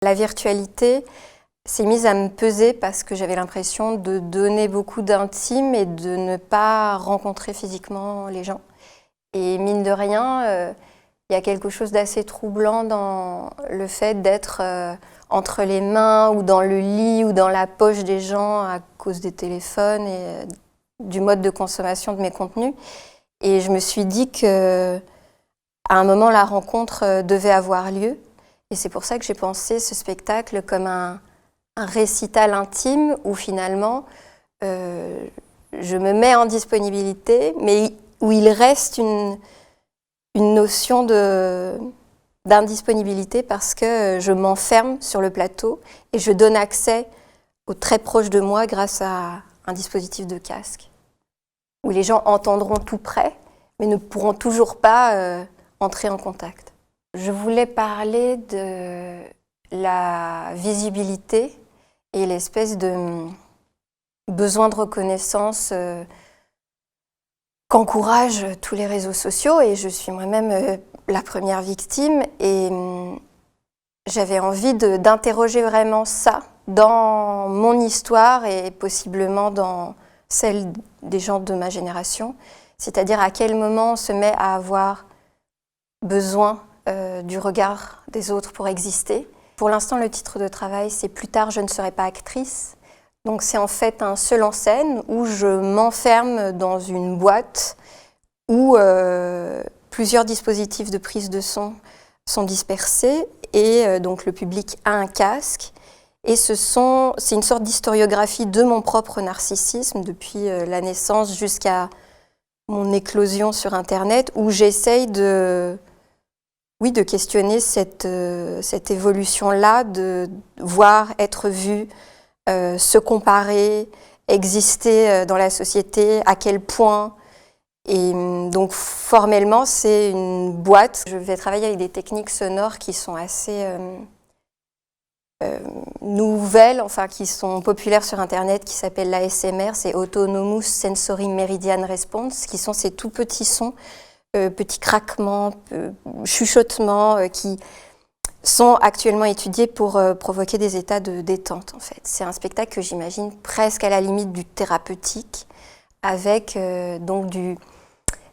La virtualité s'est mise à me peser parce que j'avais l'impression de donner beaucoup d'intime et de ne pas rencontrer physiquement les gens. Et mine de rien, il y a quelque chose d'assez troublant dans le fait d'être entre les mains ou dans le lit ou dans la poche des gens à cause des téléphones et du mode de consommation de mes contenus. Et je me suis dit qu'à un moment, la rencontre devait avoir lieu. Et c'est pour ça que j'ai pensé ce spectacle comme un récital intime où finalement je me mets en disponibilité, mais où il reste une notion d'indisponibilité parce que je m'enferme sur le plateau et je donne accès aux très proches de moi grâce à un dispositif de casque, où les gens entendront tout près, mais ne pourront toujours pas entrer en contact. Je voulais parler de la visibilité et l'espèce de besoin de reconnaissance qu'encouragent tous les réseaux sociaux, et je suis moi-même la première victime, et j'avais envie d'interroger vraiment ça dans mon histoire et possiblement dans celle des gens de ma génération, c'est-à-dire à quel moment on se met à avoir besoin du regard des autres pour exister. Pour l'instant, le titre de travail, c'est « Plus tard, je ne serai pas actrice ». Donc c'est en fait un seul en scène où je m'enferme dans une boîte où plusieurs dispositifs de prise de son sont dispersés et donc le public a un casque. Et c'est une sorte d'historiographie de mon propre narcissisme depuis la naissance jusqu'à mon éclosion sur Internet, où j'essaye de questionner cette évolution-là, de voir, être vue, se comparer, exister dans la société, à quel point. Et donc formellement, c'est une boîte. Je vais travailler avec des techniques sonores qui sont assez nouvelles, enfin qui sont populaires sur Internet, qui s'appellent l'ASMR, c'est Autonomous Sensory Meridian Response, qui sont ces tout petits sons, petits craquements, chuchotements qui sont actuellement étudiés pour provoquer des états de détente, en fait. C'est un spectacle que j'imagine presque à la limite du thérapeutique, avec donc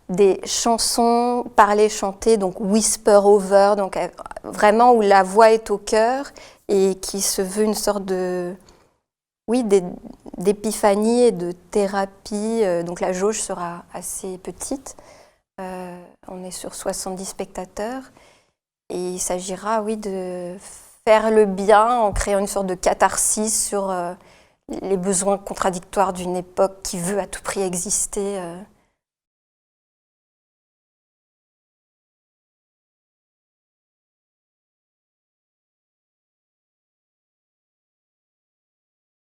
des chansons parlées, chantées, donc whisper over, donc vraiment où la voix est au cœur et qui se veut une sorte d'épiphanie et de thérapie. Donc la jauge sera assez petite. On est sur 70 spectateurs. Et il s'agira, de faire le bien en créant une sorte de catharsis sur les besoins contradictoires d'une époque qui veut à tout prix exister.